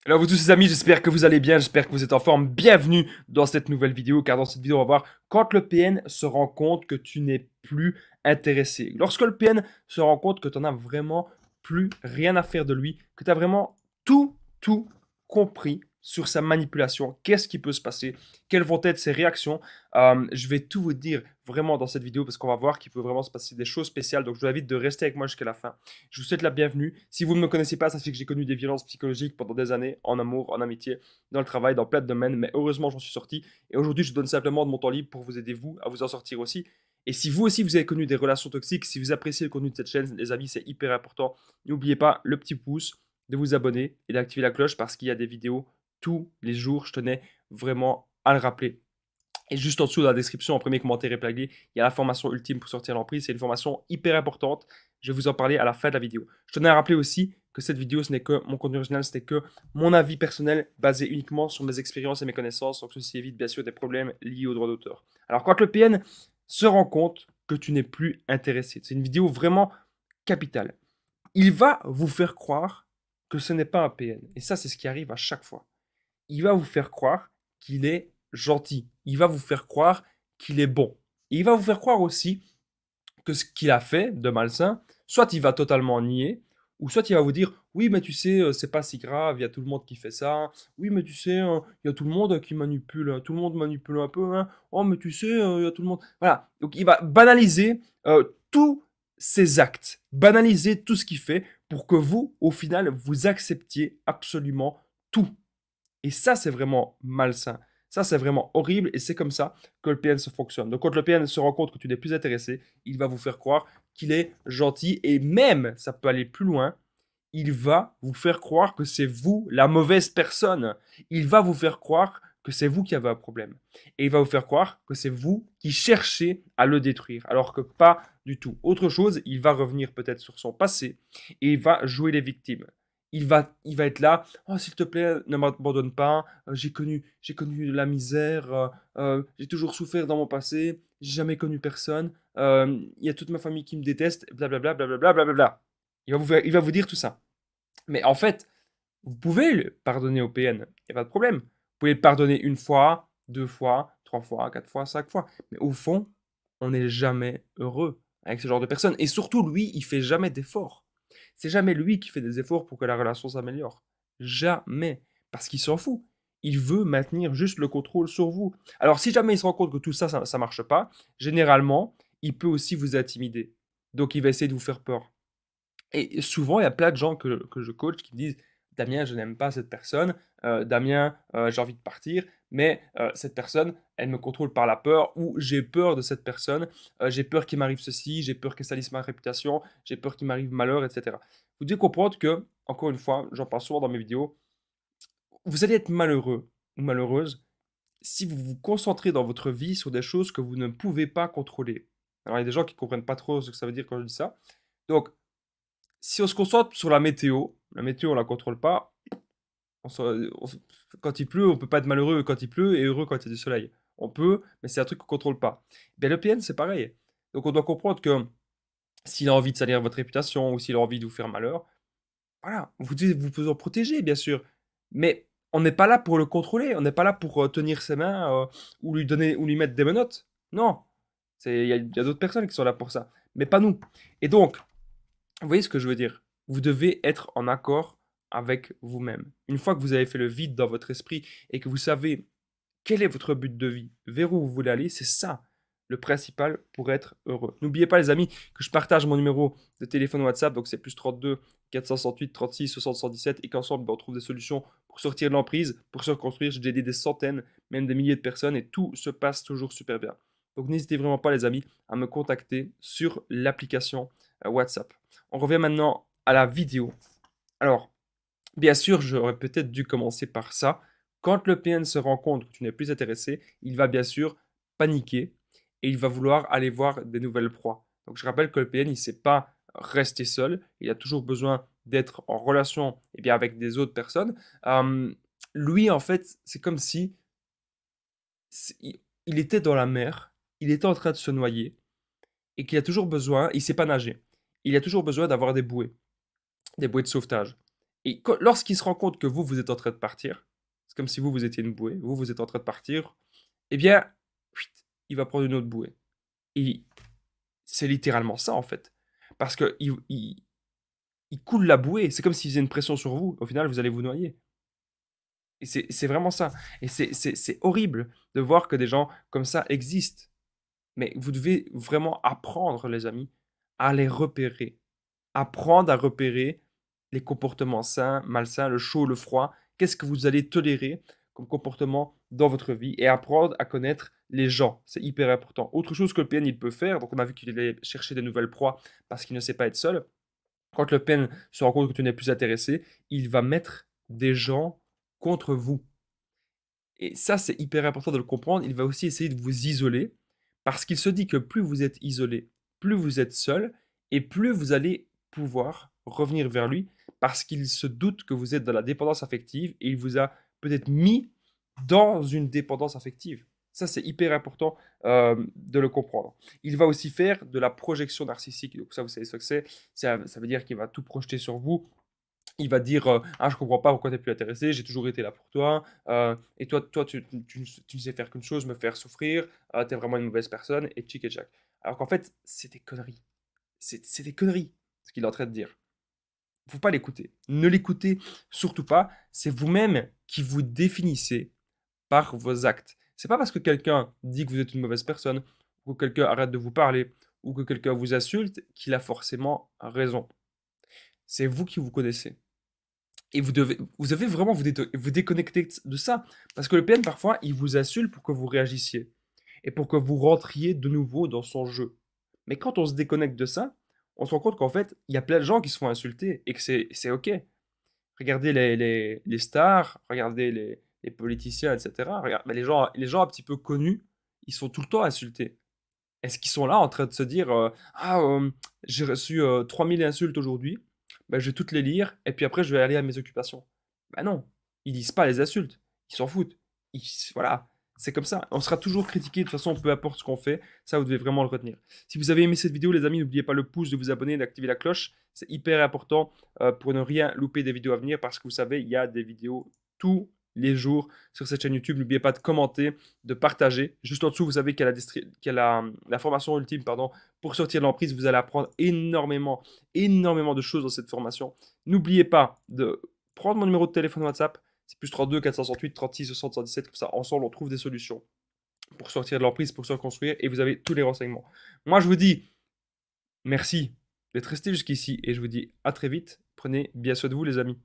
Alors vous tous les amis, j'espère que vous allez bien, j'espère que vous êtes en forme. Bienvenue dans cette nouvelle vidéo, car dans cette vidéo, on va voir quand le PN se rend compte que tu n'es plus intéressé. Lorsque le PN se rend compte que tu n'en as vraiment plus rien à faire de lui, que tu as vraiment tout compris sur sa manipulation, qu'est-ce qui peut se passer, quelles vont être ses réactions. Je vais tout vous dire vraiment dans cette vidéo parce qu'on va voir qu'il peut vraiment se passer des choses spéciales. Donc je vous invite de rester avec moi jusqu'à la fin. Je vous souhaite la bienvenue. Si vous ne me connaissez pas, sachez que j'ai connu des violences psychologiques pendant des années, en amour, en amitié, dans le travail, dans plein de domaines, mais heureusement j'en suis sorti. Et aujourd'hui, je donne simplement de mon temps libre pour vous aider, vous, à vous en sortir aussi. Et si vous aussi, vous avez connu des relations toxiques, si vous appréciez le contenu de cette chaîne, les amis, c'est hyper important. N'oubliez pas le petit pouce, de vous abonner et d'activer la cloche parce qu'il y a des vidéos tous les jours. Je tenais vraiment à le rappeler. Et juste en dessous, dans la description, en premier commentaire épinglé, il y a la formation ultime pour sortir l'emprise. C'est une formation hyper importante. Je vais vous en parler à la fin de la vidéo. Je tenais à rappeler aussi que cette vidéo, ce n'est que mon contenu original, ce n'est que mon avis personnel basé uniquement sur mes expériences et mes connaissances. Donc ceci évite bien sûr des problèmes liés aux droits d'auteur. Alors quand le PN se rend compte que tu n'es plus intéressé, c'est une vidéo vraiment capitale. Il va vous faire croire que ce n'est pas un PN. Et ça, c'est ce qui arrive à chaque fois. Il va vous faire croire qu'il est gentil. Il va vous faire croire qu'il est bon. Et il va vous faire croire aussi que ce qu'il a fait de malsain, soit il va totalement nier, ou soit il va vous dire oui, mais tu sais, c'est pas si grave, il y a tout le monde qui fait ça. Oui, mais tu sais, il y a tout le monde qui manipule, tout le monde manipule un peu. Hein. Oh, mais tu sais, il y a tout le monde. Voilà. Donc il va banaliser tous ses actes, banaliser tout ce qu'il fait pour que vous, au final, vous acceptiez absolument tout. Et ça, c'est vraiment malsain. Ça, c'est vraiment horrible et c'est comme ça que le PN se fonctionne. Donc, quand le PN se rend compte que tu n'es plus intéressé, il va vous faire croire qu'il est gentil et même, ça peut aller plus loin, il va vous faire croire que c'est vous la mauvaise personne. Il va vous faire croire que c'est vous qui avez un problème. Et il va vous faire croire que c'est vous qui cherchez à le détruire, alors que pas du tout. Autre chose, il va revenir peut-être sur son passé et il va jouer les victimes. Il va être là, oh s'il te plaît, ne m'abandonne pas, j'ai connu la misère, j'ai toujours souffert dans mon passé, j'ai jamais connu personne, il y a toute ma famille qui me déteste, blablabla, blablabla, blablabla. Il va vous dire tout ça. Mais en fait, vous pouvez le pardonner au PN, il n'y a pas de problème. Vous pouvez le pardonner une fois, deux fois, trois fois, quatre fois, cinq fois. Mais au fond, on n'est jamais heureux avec ce genre de personne. Et surtout, lui, il fait jamais d'efforts. C'est jamais lui qui fait des efforts pour que la relation s'améliore. Jamais. Parce qu'il s'en fout. Il veut maintenir juste le contrôle sur vous. Alors, si jamais il se rend compte que tout ça, ça ne marche pas, généralement, il peut aussi vous intimider. Donc, il va essayer de vous faire peur. Et souvent, il y a plein de gens que je coach qui me disent Damien, je n'aime pas cette personne. Damien, j'ai envie de partir, mais cette personne, elle me contrôle par la peur ou j'ai peur de cette personne. J'ai peur qu'il m'arrive ceci, j'ai peur qu'elle salisse ma réputation, j'ai peur qu'il m'arrive malheur, etc. Vous devez comprendre que, encore une fois, j'en parle souvent dans mes vidéos, vous allez être malheureux ou malheureuse si vous vous concentrez dans votre vie sur des choses que vous ne pouvez pas contrôler. Alors, il y a des gens qui ne comprennent pas trop ce que ça veut dire quand je dis ça. Donc, si on se concentre sur la météo on la contrôle pas. On quand il pleut, on peut pas être malheureux quand il pleut et heureux quand il y a du soleil. On peut, mais c'est un truc qu'on contrôle pas. Ben, le PN, c'est pareil. Donc on doit comprendre que s'il a envie de salir votre réputation ou s'il a envie de vous faire malheur, voilà, vous pouvez en protéger, bien sûr. Mais on n'est pas là pour le contrôler, on n'est pas là pour tenir ses mains ou lui donner ou lui mettre des menottes. Non, il y a d'autres personnes qui sont là pour ça, mais pas nous. Et donc, vous voyez ce que je veux dire? Vous devez être en accord avec vous-même. Une fois que vous avez fait le vide dans votre esprit et que vous savez quel est votre but de vie, vers où vous voulez aller, c'est ça le principal pour être heureux. N'oubliez pas les amis que je partage mon numéro de téléphone WhatsApp, donc c'est plus 32 468 36 60 117 et qu'ensemble ben, on trouve des solutions pour sortir de l'emprise, pour se reconstruire. J'ai déjà aidé des centaines, même des milliers de personnes et tout se passe toujours super bien. Donc n'hésitez vraiment pas les amis à me contacter sur l'application WhatsApp. On revient maintenant à la vidéo. Alors, bien sûr, j'aurais peut-être dû commencer par ça. Quand le PN se rend compte que tu n'es plus intéressé, il va bien sûr paniquer et il va vouloir aller voir des nouvelles proies. Donc je rappelle que le PN, il ne sait pas rester seul, il a toujours besoin d'être en relation bien, avec des autres personnes. Lui, en fait, c'est comme si il était dans la mer, il était en train de se noyer et qu'il a toujours besoin, il ne sait pas nager, il a toujours besoin d'avoir des bouées de sauvetage. Et lorsqu'il se rend compte que vous êtes en train de partir, c'est comme si vous étiez une bouée, vous êtes en train de partir, eh bien, chuit, il va prendre une autre bouée. Et c'est littéralement ça, en fait. Parce qu'il coule la bouée. C'est comme s'il faisait une pression sur vous. Au final, vous allez vous noyer. Et c'est vraiment ça. Et c'est horrible de voir que des gens comme ça existent. Mais vous devez vraiment apprendre, les amis, à les repérer. Apprendre à repérer les comportements sains, malsains, le chaud, le froid. Qu'est-ce que vous allez tolérer comme comportement dans votre vie et apprendre à connaître les gens. C'est hyper important. Autre chose que le PN il peut faire, donc on a vu qu'il allait chercher des nouvelles proies parce qu'il ne sait pas être seul. Quand le PN se rend compte que tu n'es plus intéressé, il va mettre des gens contre vous. Et ça, c'est hyper important de le comprendre. Il va aussi essayer de vous isoler parce qu'il se dit que plus vous êtes isolé, plus vous êtes seul et plus vous allez pouvoir revenir vers lui parce qu'il se doute que vous êtes dans la dépendance affective et il vous a peut-être mis dans une dépendance affective. Ça, c'est hyper important de le comprendre. Il va aussi faire de la projection narcissique. Donc ça, vous savez ce que c'est. Ça veut dire qu'il va tout projeter sur vous. Il va dire ah, je comprends pas pourquoi tu n'es plus intéressé, j'ai toujours été là pour toi, et toi tu ne sais faire qu'une chose, me faire souffrir, tu es vraiment une mauvaise personne, et tchic et tchac. Alors qu'en fait, c'est des conneries. C'est des conneries, ce qu'il est en train de dire. Faut pas l'écouter. Ne l'écoutez surtout pas. C'est vous-même qui vous définissez par vos actes. C'est pas parce que quelqu'un dit que vous êtes une mauvaise personne, ou que quelqu'un arrête de vous parler, ou que quelqu'un vous insulte, qu'il a forcément raison. C'est vous qui vous connaissez. Et vous devez vraiment vous déconnecter de ça. Parce que le PN, parfois, il vous insulte pour que vous réagissiez. Et pour que vous rentriez de nouveau dans son jeu. Mais quand on se déconnecte de ça, on se rend compte qu'en fait, il y a plein de gens qui se font insulter et que c'est OK. Regardez les stars, regardez les politiciens, etc. Mais les gens un petit peu connus, ils sont tout le temps insultés. Est-ce qu'ils sont là en train de se dire ah, j'ai reçu 3000 insultes aujourd'hui, bah, je vais toutes les lire et puis après je vais aller à mes occupations. Bah non, ils lisent pas les insultes, ils s'en foutent. Voilà, c'est comme ça. On sera toujours critiqué de toute façon, peu importe ce qu'on fait, ça vous devez vraiment le retenir. Si vous avez aimé cette vidéo, les amis, n'oubliez pas le pouce, de vous abonner, d'activer la cloche. C'est hyper important pour ne rien louper des vidéos à venir parce que vous savez, il y a des vidéos tous les jours sur cette chaîne YouTube. N'oubliez pas de commenter, de partager. Juste en dessous, vous savez qu'il y a la formation ultime pardon, pour sortir de l'emprise. Vous allez apprendre énormément, énormément de choses dans cette formation. N'oubliez pas de prendre mon numéro de téléphone WhatsApp. C'est plus 32 468 36 60 117. Comme ça, ensemble, on trouve des solutions pour sortir de l'emprise, pour se reconstruire. Et vous avez tous les renseignements. Moi, je vous dis merci d'être resté jusqu'ici. Et je vous dis à très vite. Prenez bien soin de vous, les amis.